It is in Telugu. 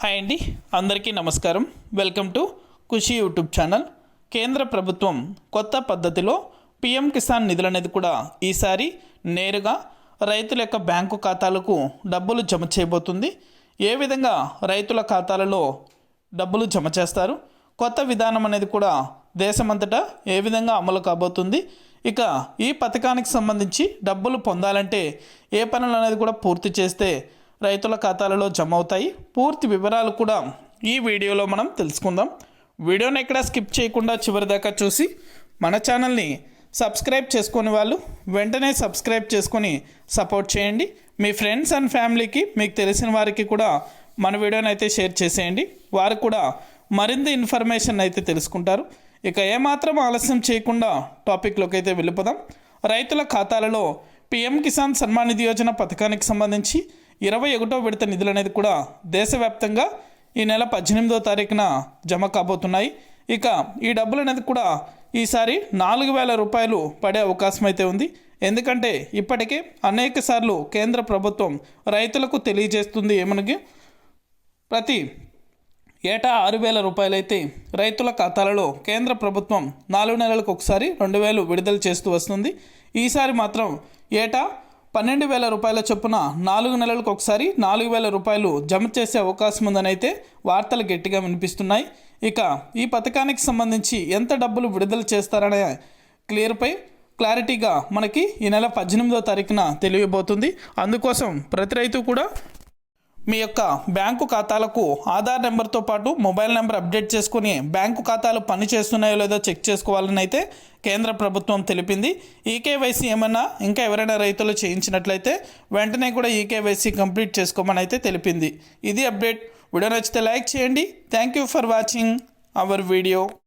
హాయ్ అండి, అందరికీ నమస్కారం. Welcome to Khushi YouTube channel. కేంద్ర ప్రభుత్వం కొత్త పద్ధతిలో పిఎం కిసాన్ నిధులు అనేది కూడా ఈసారి నేరుగా రైతుల యొక్క బ్యాంకు ఖాతాలకు డబ్బులు జమ చేయబోతుంది. ఏ విధంగా రైతుల ఖాతాలలో డబ్బులు జమ చేస్తారు, కొత్త విధానం అనేది కూడా దేశమంతటా ఏ విధంగా అమలు కాబోతుంది, ఇక ఈ పథకానికి సంబంధించి డబ్బులు పొందాలంటే ఏ పనులు అనేది కూడా పూర్తి చేస్తే రైతుల ఖాతాలలో జమ అవుతాయి, పూర్తి వివరాలు కూడా ఈ వీడియోలో మనం తెలుసుకుందాం. వీడియోని ఎక్కడ స్కిప్ చేయకుండా చివరి దాకా చూసి మన ఛానల్ని సబ్స్క్రైబ్ చేసుకునే వాళ్ళు వెంటనే సబ్స్క్రైబ్ చేసుకొని సపోర్ట్ చేయండి. మీ ఫ్రెండ్స్ అండ్ ఫ్యామిలీకి, మీకు తెలిసిన వారికి కూడా మన వీడియోని అయితే షేర్ చేసేయండి. వారు కూడా మరింత ఇన్ఫర్మేషన్ అయితే తెలుసుకుంటారు. ఇక ఏమాత్రం ఆలస్యం చేయకుండా టాపిక్లోకి అయితే వెళ్ళిపోదాం. రైతుల ఖాతాలలో పిఎం కిసాన్ సన్మాన్ నిధి యోజన పథకానికి సంబంధించి 21వ విడత నిధులు అనేది కూడా దేశవ్యాప్తంగా ఈ నెల 18వ తారీఖున జమ కాబోతున్నాయి. ఇక ఈ డబ్బులు అనేది కూడా ఈసారి 4,000 రూపాయలు పడే అవకాశం అయితే ఉంది. ఎందుకంటే ఇప్పటికే అనేక సార్లు కేంద్ర ప్రభుత్వం రైతులకు తెలియజేస్తుంది ఏమనగా ప్రతి ఏటా 6,000 రూపాయలు అయితే రైతుల ఖాతాలలో కేంద్ర ప్రభుత్వం 4 నెలలకు ఒకసారి 2,000 విడుదల చేస్తూ వస్తుంది. ఈసారి మాత్రం ఏటా 12,000 రూపాయల చొప్పున 4 నెలలకు ఒకసారి 4,000 రూపాయలు జమ చేసే అవకాశం ఉందని అయితే వార్తలు గట్టిగా వినిపిస్తున్నాయి. ఇక ఈ పథకానికి సంబంధించి ఎంత డబ్బులు విడుదల చేస్తారనే క్లారిటీగా మనకి ఈ నెల 18వ తారీఖున తెలియబోతుంది. అందుకోసం ప్రతి రైతు కూడా మీ యొక్క బ్యాంకు ఖాతాలకు ఆధార్ నెంబర్తో పాటు మొబైల్ నెంబర్ అప్డేట్ చేసుకుని బ్యాంకు ఖాతాలు పని చేస్తున్నాయో లేదో చెక్ చేసుకోవాలని అయితే కేంద్ర ప్రభుత్వం తెలిపింది. ఈకేవైసీ ఏమన్నా ఇంకా ఎవరైనా రైతులు చేయించినట్లయితే వెంటనే కూడా ఈకేవైసీ కంప్లీట్ చేసుకోమని అయితే తెలిపింది. ఇది అప్డేట్. వీడియో నచ్చితే లైక్ చేయండి. Thank you for watching our video.